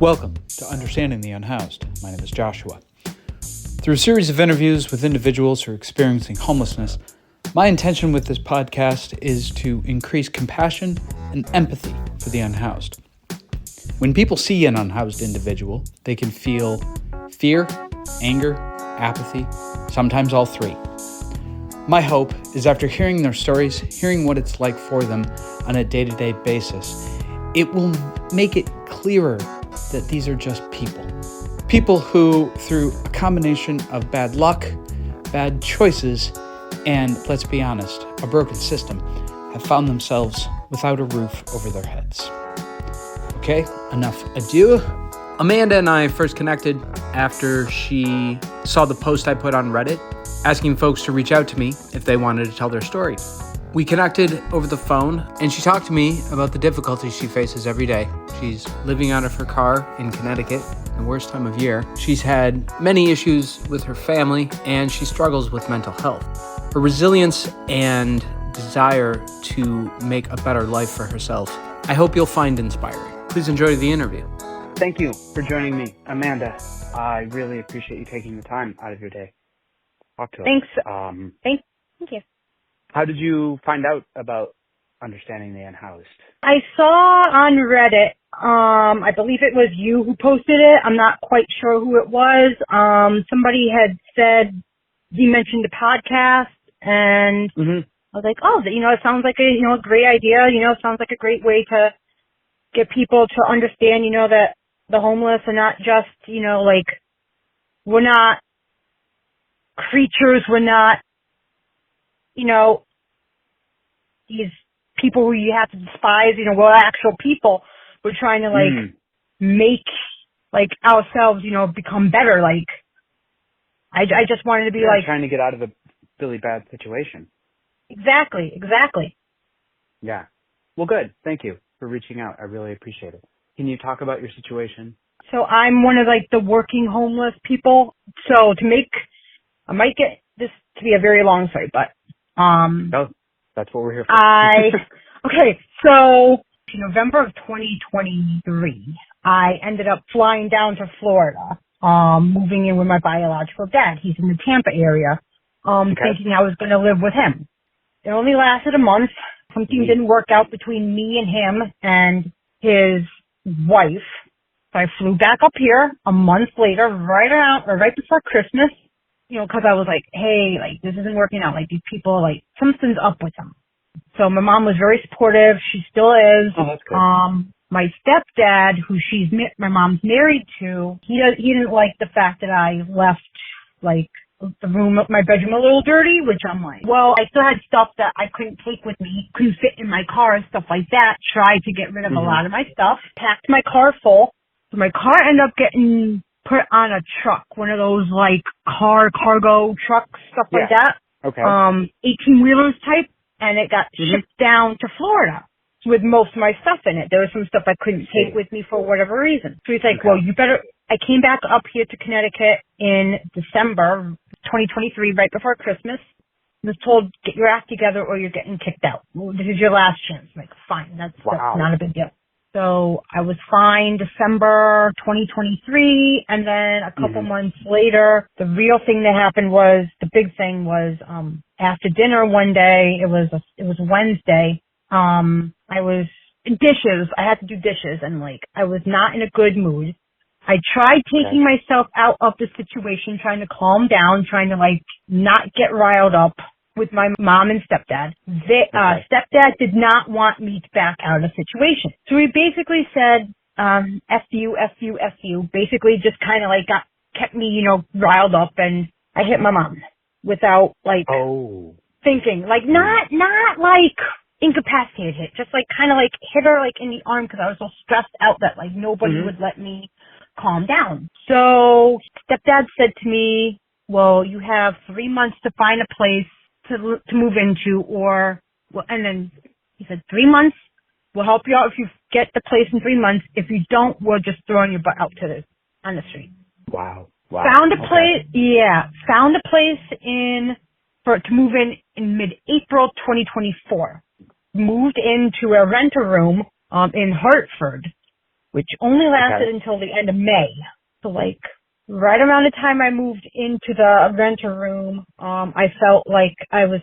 Welcome to Understanding the Unhoused. My name is Joshua. Through a series of interviews with individuals who are experiencing homelessness, my intention with this podcast is to increase compassion and empathy for the unhoused. When people see an unhoused individual, they can feel fear, anger, apathy, sometimes all three. My hope is after hearing their stories, hearing what it's like for them on a day-to-day basis, it will make it clearer that these are just people. People who, through a combination of bad luck, bad choices, and, let's be honest, a broken system, have found themselves without a roof over their heads. Okay, enough ado. Amanda and I first connected after she saw the post I put on Reddit, asking folks to reach out to me if they wanted to tell their story. We connected over the phone, and she talked to me about the difficulties she faces every day. She's living out of her car in Connecticut, the worst time of year. She's had many issues with her family, and she struggles with mental health. Her resilience and desire to make a better life for herself, I hope you'll find inspiring. Please enjoy the interview. Thank you for joining me, Amanda. I really appreciate you taking the time out of your day. Talk to us. Thanks. Thank you. How did you find out about Understanding the Unhoused? I saw on Reddit, I believe it was you who posted it. I'm not quite sure who it was. Somebody had said, you mentioned a podcast, and I was like, oh, it sounds like a great idea. It sounds like a great way to get people to understand, that the homeless are not just, we're not creatures, we're not, these people who you have to despise, we're actual people. We're trying to make ourselves, become better. I just wanted to be trying to get out of a really bad situation. Exactly. Yeah. Well, good. Thank you for reaching out. I really appreciate it. Can you talk about your situation? So I'm one of the working homeless people. So I might get this to be a very long story, but no, that's what we're here for. Okay, so in November of 2023, I ended up flying down to Florida, moving in with my biological dad. He's in the Tampa area, thinking I was going to live with him. It only lasted a month. Something didn't work out between me and him and his wife. So I flew back up here a month later, right before Christmas, because I was like, hey, this isn't working out. These people, something's up with them. So my mom was very supportive. She still is. Oh, that's good. My stepdad, who my mom's married to, he didn't like the fact that I left, my bedroom a little dirty, which I'm like, well, I still had stuff that I couldn't take with me, couldn't fit in my car and stuff like that. Tried to get rid of a lot of my stuff, packed my car full. So my car ended up getting put on a truck, one of those cargo trucks, stuff like that. Okay. 18-wheelers type, and it got shipped down to Florida with most of my stuff in it. There was some stuff I couldn't take with me for whatever reason. So he's like, well, you better. I came back up here to Connecticut in December 2023, right before Christmas. I was told, get your act together or you're getting kicked out. Well, this is your last chance. I'm like, fine, that's not a big deal. So I was fine December 2023, and then a couple months later, the real thing that happened was, the big thing was, after dinner one day, it was Wednesday, I had to do dishes, and I was not in a good mood. I tried taking myself out of the situation, trying to calm down, trying to not get riled up with my mom and stepdad. Stepdad did not want me to back out of the situation. So he basically said, F you, basically just kind of kept me, riled up, and I hit my mom without thinking, not incapacitated hit, just kind of hit her in the arm because I was so stressed out that nobody would let me calm down. So stepdad said to me, well, you have 3 months to find a place to move into, and then he said 3 months, we'll help you out if you get the place in 3 months. If you don't, we're just throwing your butt out on the street. Wow. Found a place to move in mid-April 2024. Moved into a renter room in Hartford. which only lasted until the end of May. So like right around the time I moved into the renter room, I felt like I was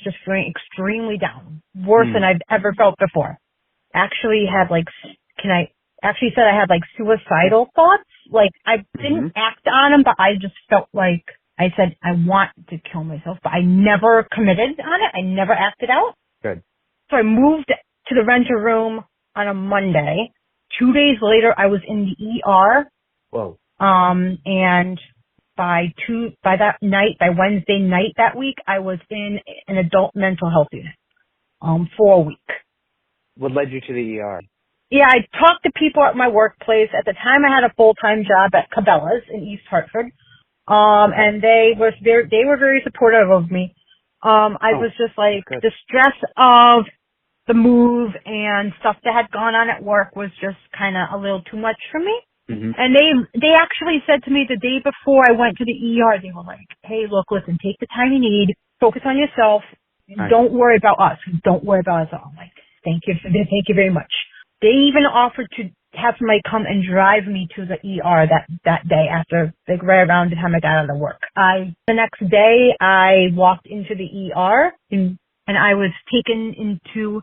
just feeling extremely down, worse than I've ever felt before. Actually had like, said I had like suicidal thoughts. Like I didn't act on them, but I just felt like I said I want to kill myself, but I never committed on it. I never acted out. Good. So I moved to the renter room on a Monday. 2 days later, I was in the ER. Whoa. And by Wednesday night that week, I was in an adult mental health unit, for a week. What led you to the ER? Yeah, I talked to people at my workplace. At the time, I had a full-time job at Cabela's in East Hartford. And they were very supportive of me. I was just like, the stress of the move and stuff that had gone on at work was just kind of a little too much for me. And they actually said to me the day before I went to the ER, they were like, hey, look, listen, take the time you need, focus on yourself, don't worry about us. Don't worry about us at all. I'm like, thank you very much. They even offered to have somebody come and drive me to the ER that day after, like right around the time I got out of work. The next day I walked into the ER and I was taken into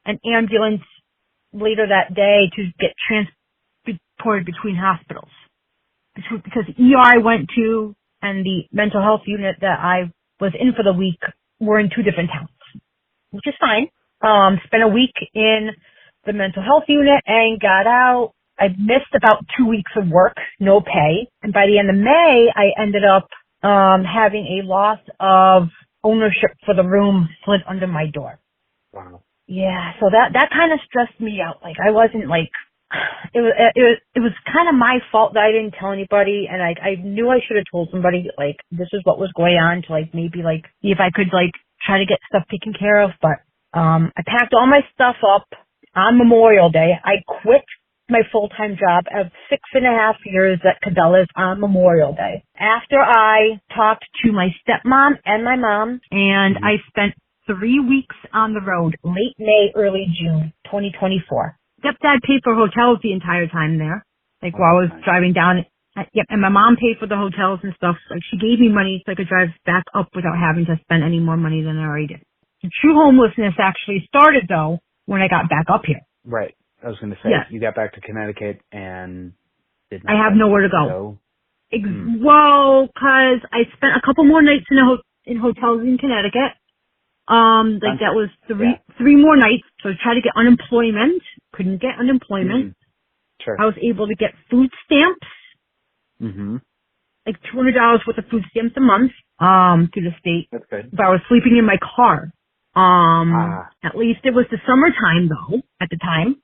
an ambulance later that day to get transported between hospitals. Because the ER I went to and the mental health unit that I was in for the week were in two different towns, which is fine. Spent a week in the mental health unit and got out. I missed about 2 weeks of work, no pay. And by the end of May, I ended up having a loss of ownership for the room slid under my door. Wow. Yeah, so that kind of stressed me out. Like I wasn't like, it was kind of my fault that I didn't tell anybody, and I knew I should have told somebody like this is what was going on to like maybe like see if I could like try to get stuff taken care of. But I packed all my stuff up on Memorial Day. I quit my full-time job of 6.5 years at Cabela's on Memorial Day. After I talked to my stepmom and my mom, and I spent 3 weeks on the road, late May, early June, 2024. Stepdad paid for hotels the entire time there, like while I was driving down. Yep, and my mom paid for the hotels and stuff. Like she gave me money so I could drive back up without having to spend any more money than I already did. The true homelessness actually started though when I got back up here. Right. I was going to say, you got back to Connecticut and did not I have nowhere to go. Well, because I spent a couple more nights in hotels in Connecticut. That was three more nights. So I tried to get unemployment. Couldn't get unemployment. Sure. I was able to get food stamps. Like $200 worth of food stamps a month, through the state. That's good. But I was sleeping in my car. At least it was the summertime though, at the time.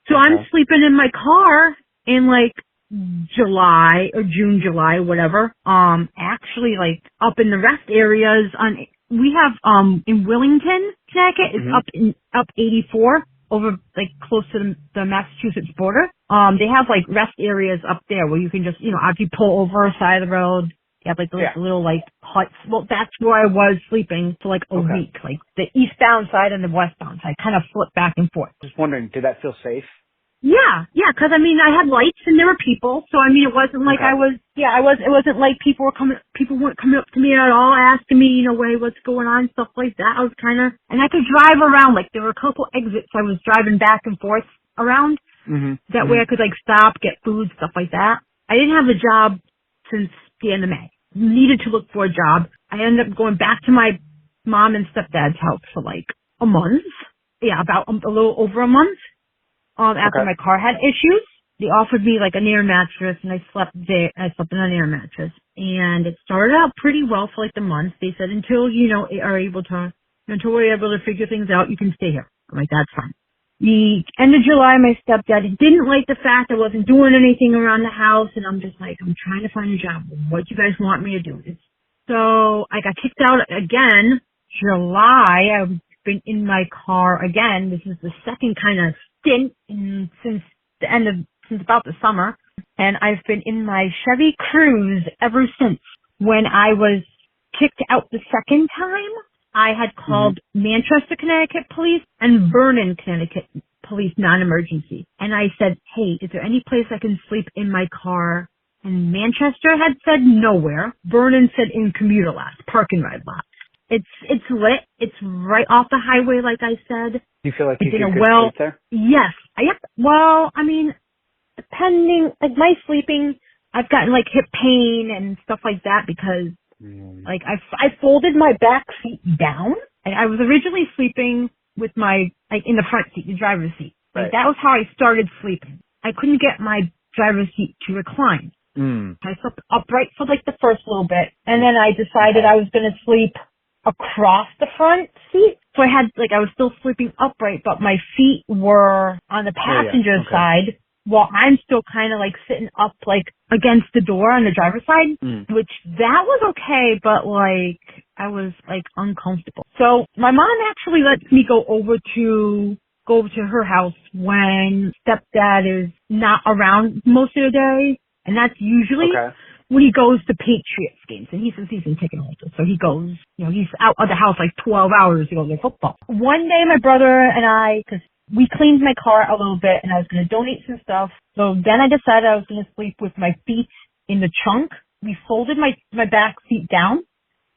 So I'm sleeping in my car in like July or June, July, whatever. Actually like up in the rest areas we have, in Willington, Connecticut, is up 84 over like close to the Massachusetts border. They have like rest areas up there where you can just, after you pull over a side of the road, you have like those little like huts. Well, that's where I was sleeping for like a week, like the eastbound side and the westbound side. I kind of flipped back and forth. Just wondering, did that feel safe? Yeah, because I mean, I had lights and there were people, so I mean, it wasn't like it wasn't like people weren't coming up to me at all, asking me, hey, what's going on, stuff like that. I was and I could drive around, like there were a couple exits I was driving back and forth around. That way I could like stop, get food, stuff like that. I didn't have a job since the end of May. Needed to look for a job. I ended up going back to my mom and stepdad's house for like a month. Yeah, about a little over a month. After my car had issues, they offered me like an air mattress, and I slept in an air mattress. And it started out pretty well for like the month. They said until we're able to figure things out, you can stay here. I'm like, that's fine. The end of July, my stepdad didn't like the fact I wasn't doing anything around the house, and I'm just like, I'm trying to find a job. What do you guys want me to do? So I got kicked out again. July, I've been in my car again. This is the second kind of stint since about the summer, and I've been in my Chevy Cruze ever since. When I was kicked out the second time, I had called Manchester, Connecticut police and Vernon, Connecticut police non-emergency. And I said, hey, is there any place I can sleep in my car? And Manchester had said nowhere. Vernon said in commuter lots, park and ride lots. It's lit. It's right off the highway, like I said. Do you feel like you It's get good well, sleep there? yes. Yep. Well, I mean, depending, like my sleeping, I've gotten like hip pain and stuff like that because like I folded my back seat down. And I was originally sleeping with my, like in the front seat, the driver's seat. Like that was how I started sleeping. I couldn't get my driver's seat to recline. I slept upright for like the first little bit. And then I decided I was going to sleep across the front seat. So I was still sleeping upright, but my feet were on the passenger side while I'm still kind of like sitting up like against the door on the driver's side, which that was okay, but like I was like uncomfortable. So my mom actually lets me go over to her house when stepdad is not around most of the day. And that's usually when he goes to Patriots games. And he's a season ticket holder. So he goes, he's out of the house like 12 hours to go to football. One day my brother and I, because we cleaned my car a little bit and I was going to donate some stuff. So then I decided I was going to sleep with my feet in the trunk. We folded my back seat down.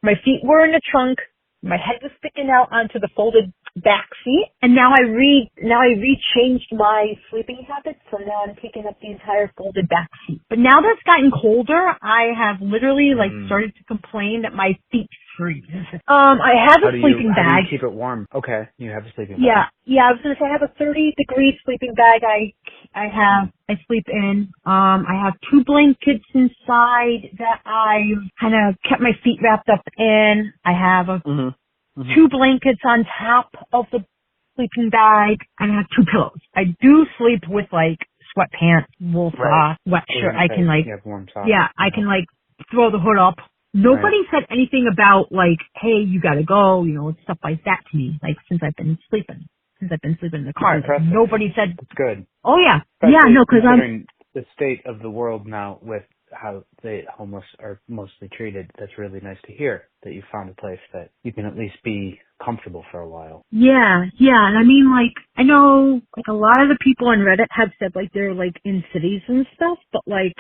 My feet were in the trunk. My head was sticking out onto the folded back seat. And now I re-changed my sleeping habits. So now I'm taking up the entire folded back seat. But now that it's gotten colder, I have literally started to complain that my feet freeze. I have a sleeping bag. How do you keep it warm? Okay. You have a sleeping bag. Yeah. I was going to say I have a 30-degree sleeping bag I sleep in. I have 2 blankets inside that I kind of kept my feet wrapped up in. I have 2 blankets on top of the sleeping bag, and I have 2 pillows. I do sleep with like sweatpants, wool sock, wet shirt. I can like, I can like throw the hood up. Nobody said anything about like, hey, you gotta go, stuff like that to me. Like since I've been sleeping in the car. Like, nobody said. That's good. Oh yeah. Especially because considering the state of the world now with how the homeless are mostly treated, that's really nice to hear that you found a place that you can at least be comfortable for a while. Yeah. And I mean, like, I know, like, a lot of the people on Reddit have said, like, they're, like, in cities and stuff, but, like,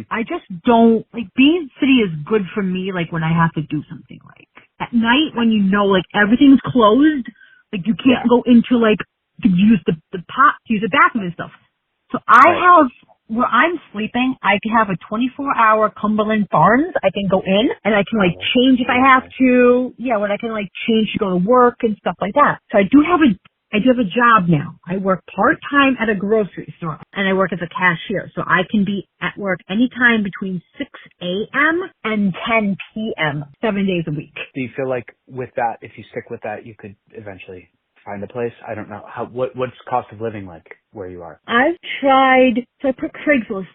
I just don't, like, being in city is good for me, like, when I have to do something, like, at night when like, everything's closed, like, you can't go into, like, to use the bathroom and stuff. So I have, where I'm sleeping, I can have a 24-hour Cumberland Farms. I can go in and I can like change if I have to. Yeah, when I can like change to go to work and stuff like that. So I do have a job now. I work part-time at a grocery store and I work as a cashier. So I can be at work anytime between 6 a.m. and 10 p.m. 7 days a week. Do you feel like with that, if you stick with that, you could eventually find a place? I don't know. What's cost of living like where you are? I've tried, so I put Craigslist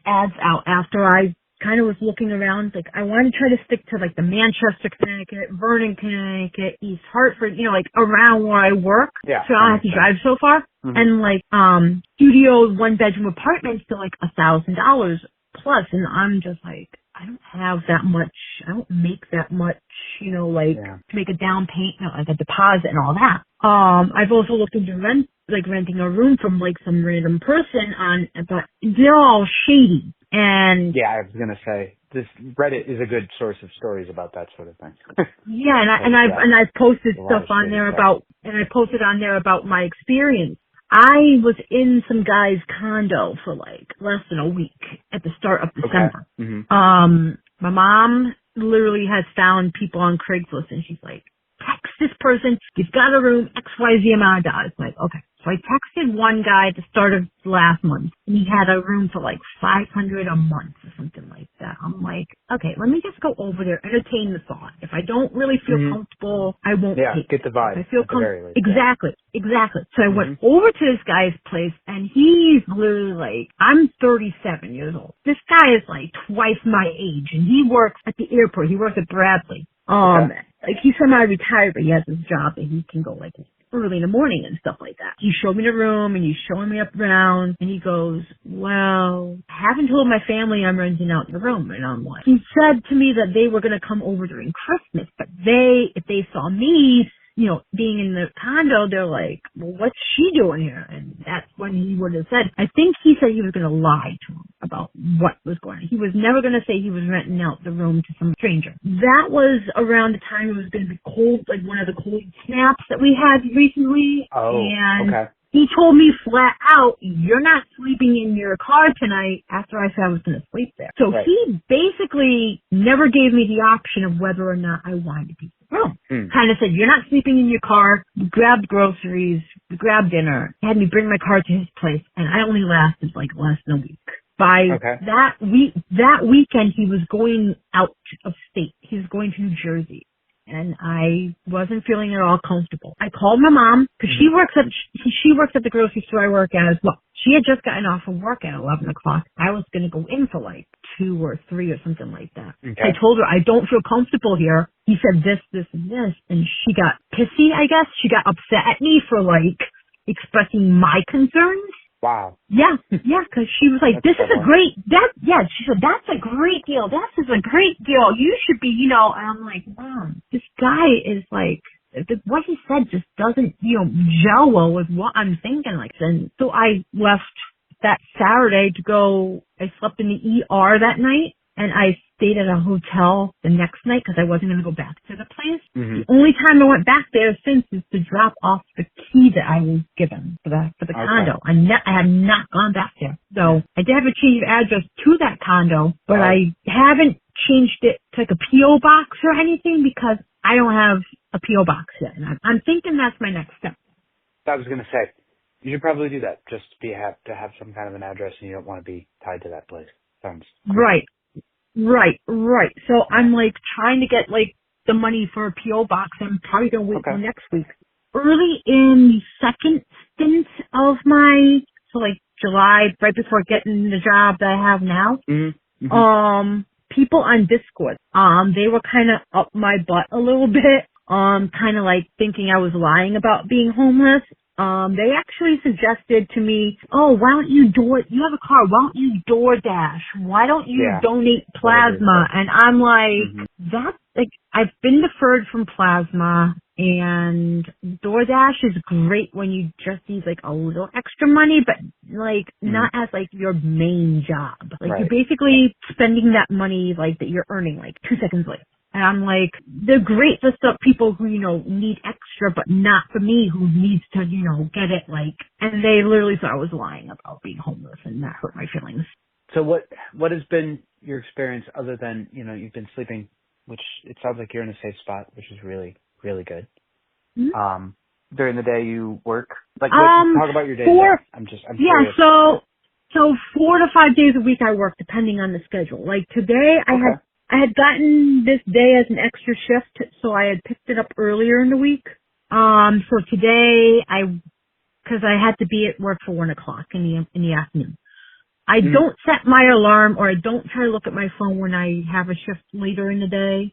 ads out after I kind of was looking around. Like, I wanted to try to stick to like the Manchester, Connecticut, Vernon, Connecticut, East Hartford, like around where I work. Yeah. So I don't have to drive so far. And like, studios, 1-bedroom apartments to like $1,000 plus. And I'm just like, I don't have that much. I don't make that much, to make a down payment, like a deposit and all that. I've also looked into renting a room from like some random person but they're all shady. And yeah, I was gonna say this Reddit is a good source of stories about that sort of thing. Yeah, and I've posted stuff on there about my experience. I was in some guy's condo for like less than a week at the start of December. My mom literally has found people on Craigslist and she's like, text this person, you've got a room, XYZ amount of dollars. I'm like, okay. So I texted one guy at the start of last month and he had a room for like $500 a month or something like that. I'm like, okay, let me just go over there, entertain the thought. If I don't really feel comfortable, I won't take get the vibe. If I feel comfortable. Exactly. So I went over to this guy's place and he's literally like, I'm 37 years old. This guy is like twice my age and he works at the airport. He works at Bradley. Like he's semi-retired, but he has his job and he can go like early in the morning and stuff like that. He showed me the room and he's showing me up around and he goes, well, I haven't told my family I'm renting out the room. And I'm like, he said to me that they were going to come over during Christmas, but if they saw me, being in the condo, they're like, well, what's she doing here? And that's when he would have said, I think he said he was going to lie to him about what was going on. He was never going to say he was renting out the room to some stranger. That was around the time it was going to be cold, like one of the cold snaps that we had recently. Oh, and okay. He told me flat out, you're not sleeping in your car tonight, after I said I was going to sleep there. So Right. he basically never gave me the option of whether or not I wanted to be in the room. Kind of said, you're not sleeping in your car. We grabbed groceries. We grabbed dinner. He had me bring my car to his place, and I only lasted like less than a week. By that weekend, he was going out of state. He was going to New Jersey. And I wasn't feeling at all comfortable. I called my mom because she works at the grocery store I work at as well. She had just gotten off of work at 11 o'clock. I was going to go in for like 2 or 3 or something like that. Okay. I told her I don't feel comfortable here. He said this, this, and this, and she got pissy. I guess she got upset at me for like expressing my concerns. Wow. Yeah, because she was like, she said, that's a great deal. That is a great deal. You should be, and I'm like, Mom, this guy is like, what he said just doesn't, gel well with what I'm thinking. Like, and so I left that Saturday to go, I slept in the ER that night, and I stayed at a hotel the next night because I wasn't going to go back to the place. The only time I went back there since is to drop off the key that I was given for the condo. I have not gone back there. So I did have a change of address to that condo, but I haven't changed it to like a P.O. box or anything because I don't have a P.O. box yet. And I'm thinking that's my next step. I was going to say, you should probably do that just to have some kind of an address, and you don't want to be tied to that place. Sounds cool. Right. So I'm like trying to get like the money for a P.O. box. I'm probably going to wait till next week. Early in the second stint of so like July, right before getting the job that I have now, people on Discord, they were kind of up my butt a little bit, kind of like thinking I was lying about being homeless. They actually suggested to me, why don't you you have a car, why don't you DoorDash? Why don't you donate plasma? And I'm like, that's like, I've been deferred from plasma, and DoorDash is great when you just need like a little extra money, but like not as like your main job. Like you're basically spending that money like that you're earning like 2 seconds later. And I'm like, they're great for some people who, need extra, but not for me who needs to, get it like, and they literally thought I was lying about being homeless, and that hurt my feelings. So what has been your experience other than, you've been sleeping, which it sounds like you're in a safe spot, which is really, really good. During the day you work? Like, talk about your day. I'm curious. So 4 to 5 days a week I work depending on the schedule. Like today I had gotten this day as an extra shift, so I had picked it up earlier in the week. So today because I had to be at work for 1 o'clock in the afternoon. I don't set my alarm, or I don't try to look at my phone when I have a shift later in the day.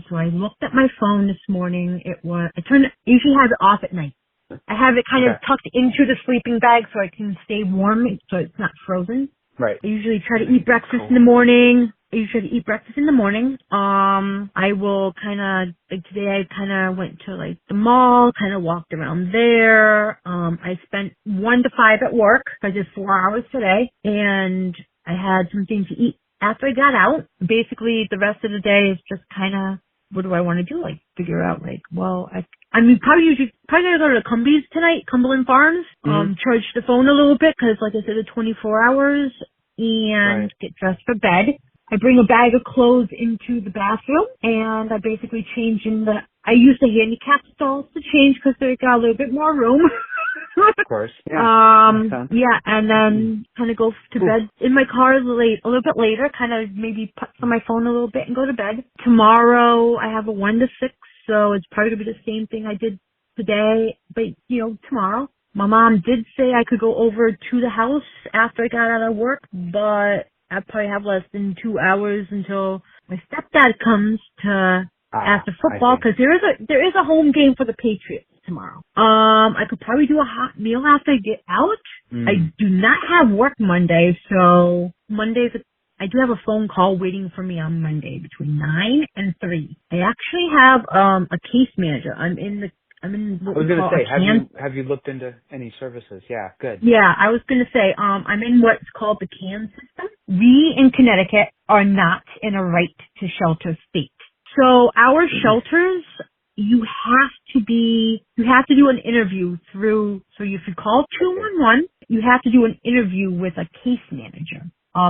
So I looked at my phone this morning. Usually have it off at night. I have it kind of tucked into the sleeping bag so I can stay warm, so it's not frozen. Right. I usually try to eat breakfast in the morning. I will like today I kind of went to like the mall, kind of walked around there. I spent 1 to 5 at work. I did 4 hours today, and I had something to eat after I got out. Basically, the rest of the day is just kind of, what do I want to do? Like figure out like, well, probably gonna go to Cumberland Farms, charge the phone a little bit, cause like I said, it's 24 hours, and get dressed for bed. I bring a bag of clothes into the bathroom, and I basically change I use the handicap stalls to change because they got a little bit more room. Of course. Yeah. And then kind of go to bed in my car a little bit later, kind of maybe put on my phone a little bit and go to bed. Tomorrow I have a 1 to 6, so it's probably going to be the same thing I did today, but tomorrow. My mom did say I could go over to the house after I got out of work, but I probably have less than 2 hours until my stepdad comes to after football, because there is a home game for the Patriots tomorrow. I could probably do a hot meal after I get out. I do not have work Monday, so Monday's I do have a phone call waiting for me on Monday between 9 and 3. I actually have a case manager. I'm in what I was we going call to say, a CAN. have you looked into any services? Yeah, good. Yeah, I was going to say, I'm in what's called the CAN system. We in Connecticut are not in a right to shelter state. So our shelters, you have to do an interview through, so if you call 211, you have to do an interview with a case manager.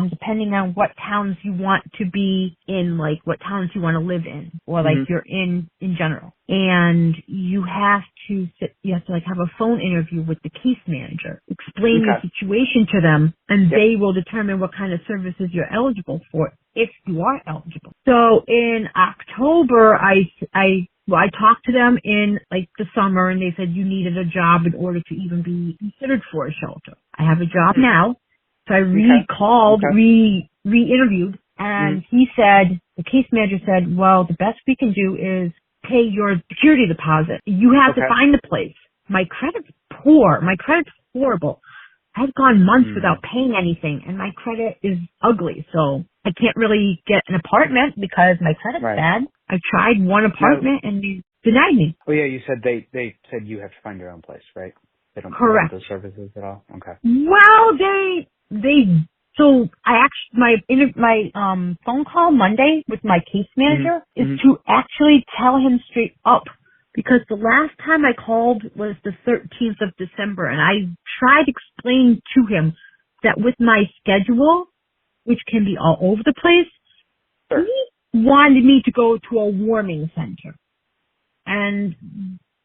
Depending on what towns you want to be in, like what towns you want to live in, or like you're in general. And you have to like have a phone interview with the case manager, explain your situation to them, and they will determine what kind of services you're eligible for if you are eligible. So in October, I talked to them in like the summer, and they said you needed a job in order to even be considered for a shelter. I have a job now. So I re-called, re-interviewed, and the case manager said, well, the best we can do is pay your security deposit. You have to find a place. My credit's poor. My credit's horrible. I've gone months without paying anything, and my credit is ugly. So I can't really get an apartment because my credit's bad. I tried one apartment, and they denied me. Oh, yeah, you said they said you have to find your own place, right? They don't provide those services at all? Okay. Well, so I actually, my phone call Monday with my case manager is to actually tell him straight up, because the last time I called was the 13th of December, and I tried to explain to him that with my schedule, which can be all over the place, he wanted me to go to a warming center and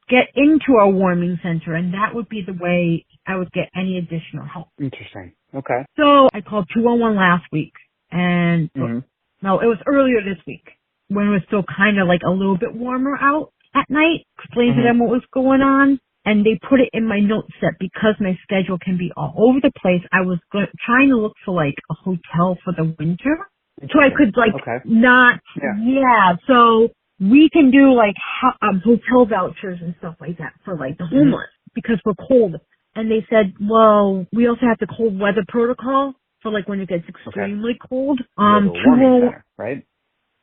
get into a warming center, and that would be the way I would get any additional help. Interesting. Okay. So I called 211 last week, and no, it was earlier this week when it was still kind of like a little bit warmer out at night. Explained to them what was going on, and they put it in my notes that because my schedule can be all over the place, I was trying to look for like a hotel for the winter, so I could like not. Yeah. So we can do like hotel vouchers and stuff like that for like the homeless because we're cold. And they said, well, we also have the cold weather protocol for like when it gets extremely cold. Warming center, right?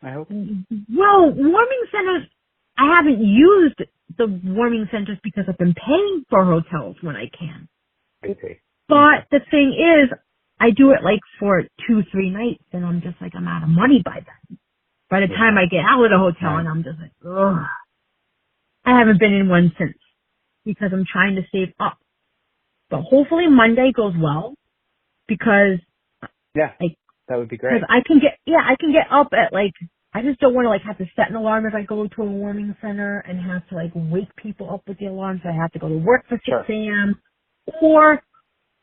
I hope. Well, warming centers, I haven't used the warming centers because I've been paying for hotels when I can. Okay. But the thing is, I do it like for 2-3 nights, and I'm just like, I'm out of money by then. By the time I get out of the hotel, and I'm just like, ugh. I haven't been in one since because I'm trying to save up. But hopefully Monday goes well because that would be great. Because I can get up at like, I just don't want to like have to set an alarm if I go to a warming center and have to like wake people up with the alarm, so I have to go to work for 6 a.m. Or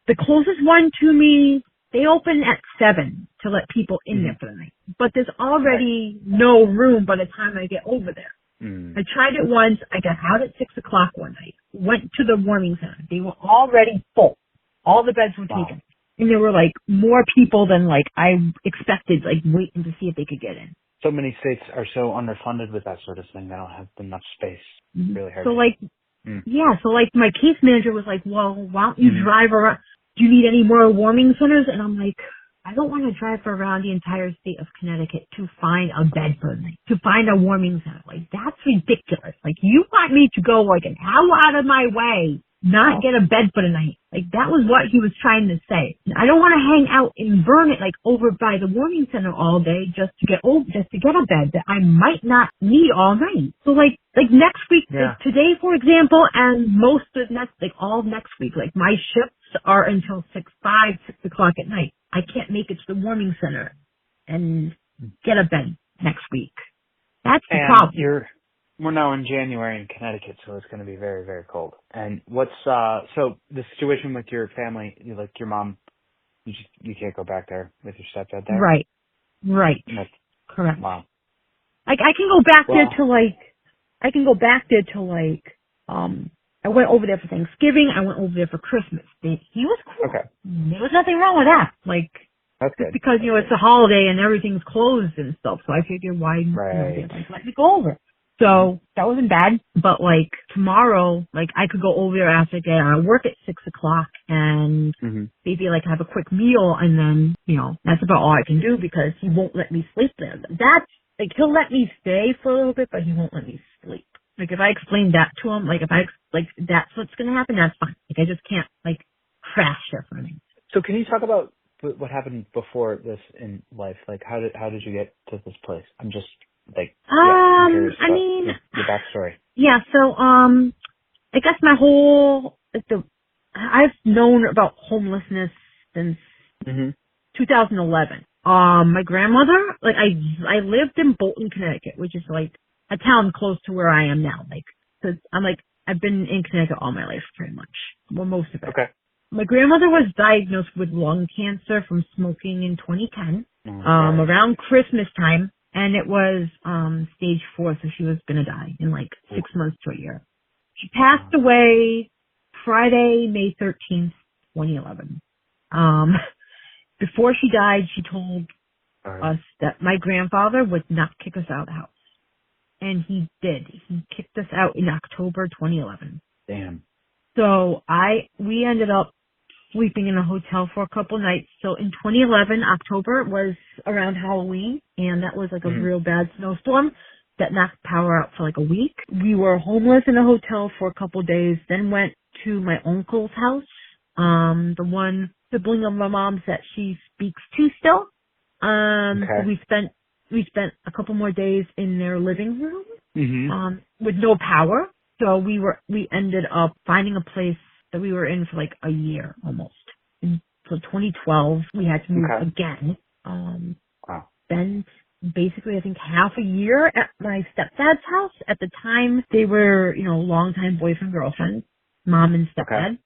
the closest one to me, they open at 7 to let people in there for the night. But there's already no room by the time I get over there. I tried it once. I got out at 6 o'clock one night. Went to the warming center. They were already full. All the beds were taken. And there were like more people than like I expected, like waiting to see if they could get in. So many states are so underfunded with that sort of thing. They don't have enough space. Really hard. So like, so like my case manager was like, well, why don't you drive around? Do you need any more warming centers? And I'm like, I don't want to drive around the entire state of Connecticut to find a bed for the night, to find a warming center. Like, that's ridiculous. Like, you want me to go like an hour out of my way, not get a bed for the night. Like, that was what he was trying to say. I don't want to hang out in Vernon, like over by the warming center all day just to get a bed that I might not need all night. So like next week, like today, for example, and most of all of next week, like my shifts are until 6 o'clock at night. I can't make it to the warming center and get a bed next week. That's the problem. We're now in January in Connecticut, so it's going to be very, very cold. And what's so the situation with your family? Like your mom, you can't go back there with your stepdad there. Right. Correct. Wow. Like I can go back there to I went over there for Thanksgiving. I went over there for Christmas. He was cool. Okay. There was nothing wrong with that. Like, that's good. Because, it's a holiday and everything's closed and stuff. So I figured why let me go over. So that wasn't bad, but like tomorrow, like I could go over there after I get out of work at 6 o'clock and maybe like have a quick meal, and then, you know, that's about all I can do because he won't let me sleep there. That's like, he'll let me stay for a little bit, but he won't let me sleep. Like if I explain that to him, like if I, like that's what's going to happen, that's fine. Like I just can't like crash there for me. So can you talk about what happened before this in life? Like how did you get to this place? I'm just like, I'm curious about your backstory. Yeah, so, I guess my whole, like I've known about homelessness since 2011. My grandmother, like I lived in Bolton, Connecticut, which is like a town close to where I am now. Like, cause I'm like, I've been in Connecticut all my life pretty much. Well, most of it. Okay. My grandmother was diagnosed with lung cancer from smoking in 2010, around Christmas time. And it was stage 4, so she was going to die in like 6 months to a year. She passed away Friday, May 13th, 2011. Before she died, she told us that my grandfather would not kick us out of the house. And he did. He kicked us out in October 2011. Damn. So we ended up sleeping in a hotel for a couple nights. So in 2011, October was around Halloween, and that was like a real bad snowstorm that knocked power out for like a week. We were homeless in a hotel for a couple days, then went to my uncle's house, the one sibling of my mom's that she speaks to still. So we spent a couple more days in their living room, with no power. So we ended up finding a place that we were in for like a year almost. And so 2012, we had to move again. Then basically I think half a year at my stepdad's house. At the time, they were, you know, longtime boyfriend, girlfriend, mom and stepdad.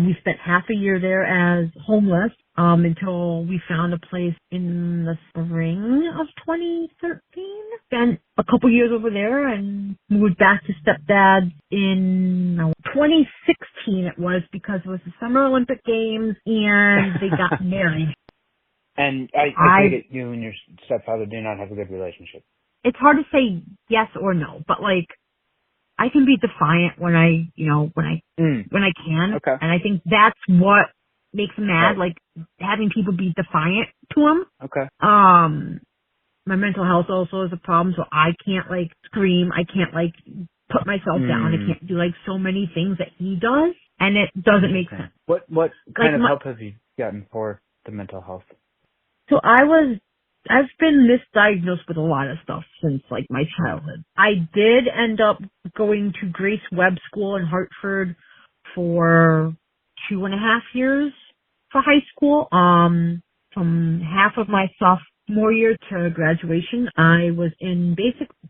We spent half a year there as homeless, until we found a place in the spring of 2013. Spent a couple years over there and moved back to stepdad in 2016 it was, because it was the Summer Olympic Games and they got married. And I take it you and your stepfather do not have a good relationship. It's hard to say yes or no, but like, I can be defiant when I can. Okay. And I think that's what makes him mad, like having people be defiant to him. Okay. My mental health also is a problem, so I can't like scream. I can't like put myself down. I can't do like so many things that he does, and it doesn't make sense. What kind of help have you gotten for the mental health? So I've been misdiagnosed with a lot of stuff since like my childhood. I did end up going to Grace Webb School in Hartford for 2.5 years for high school. From half of my sophomore year to graduation, I was in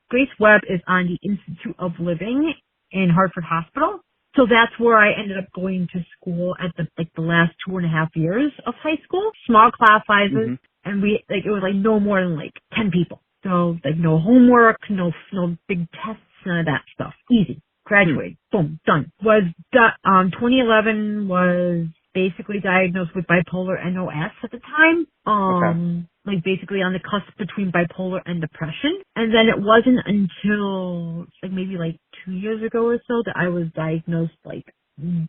Grace Webb is on the Institute of Living in Hartford Hospital. So that's where I ended up going to school at the last 2.5 years of high school. Small class sizes, and it was like no more than like 10 people. So like no homework, no big tests, none of that stuff. Easy. Graduate. Boom. Done. 2011 was basically diagnosed with bipolar NOS at the time. Like basically on the cusp between bipolar and depression. And then it wasn't until like maybe like 2 years ago or so that I was diagnosed like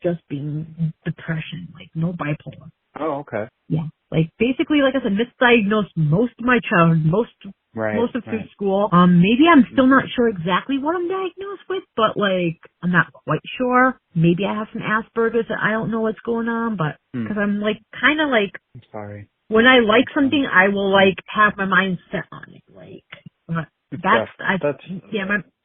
just being depression, like no bipolar. Oh, okay. Yeah. Like basically, like I said, misdiagnosed most of my childhood, most of through school. Maybe I'm still not sure exactly what I'm diagnosed with, but like I'm not quite sure. Maybe I have some Asperger's that I don't know what's going on, but because I'm like kind of like, I'm sorry. When I like something, I will like have my mind set on it. Like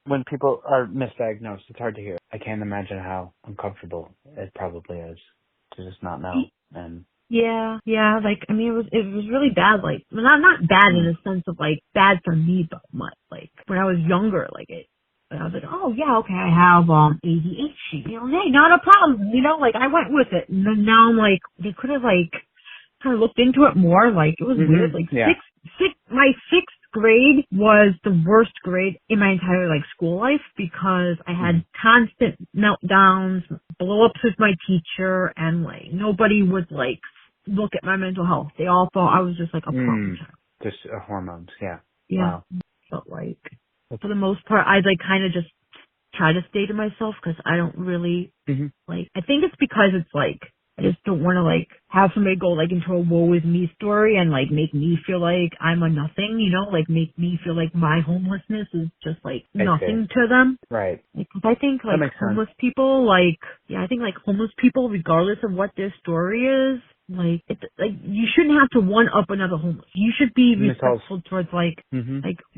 when people are misdiagnosed, it's hard to hear. I can't imagine how uncomfortable it probably is to just not know. And yeah, like I mean, it was really bad. Like, well, not bad in the sense of like bad for me, but much like when I was younger, like I was like, oh yeah, okay, I have ADHD. You know, hey, not a problem. You know, like I went with it, and then now I'm like, they could have like kind of looked into it more. Like it was weird. Like my sixth grade was the worst grade in my entire like school life because I had constant meltdowns, blow ups with my teacher, and like nobody would like look at my mental health. They all thought I was just like a problem child. Just hormones, yeah. Yeah. Wow. But like for the most part, I like kind of just try to stay to myself because I don't really like. I think it's because it's like I just don't want to like have somebody go like into a woe is me story and like make me feel like I'm a nothing, you know, like make me feel like my homelessness is just like nothing to them. Right. Like, 'cause I think like homeless people, like, I think like homeless people, regardless of what their story is, like, like you shouldn't have to one up another homeless. You should be respectful towards like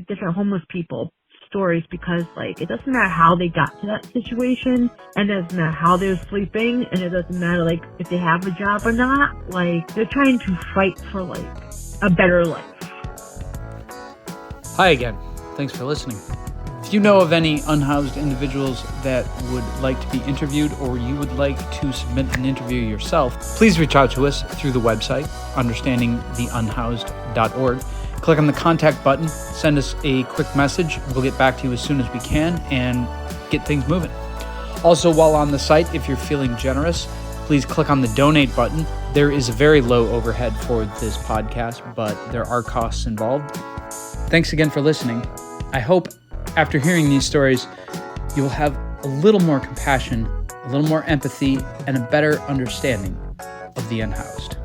different homeless people stories because like it doesn't matter how they got to that situation, and it doesn't matter how they're sleeping, and it doesn't matter like if they have a job or not. Like they're trying to fight for like a better life. Hi again. Thanks for listening. If you know of any unhoused individuals that would like to be interviewed, or you would like to submit an interview yourself, please reach out to us through the website, understandingtheunhoused.org. Click on the contact button, send us a quick message. We'll get back to you as soon as we can and get things moving. Also, while on the site, if you're feeling generous, please click on the donate button. There is a very low overhead for this podcast, but there are costs involved. Thanks again for listening. I hope after hearing these stories, you will have a little more compassion, a little more empathy, and a better understanding of the unhoused.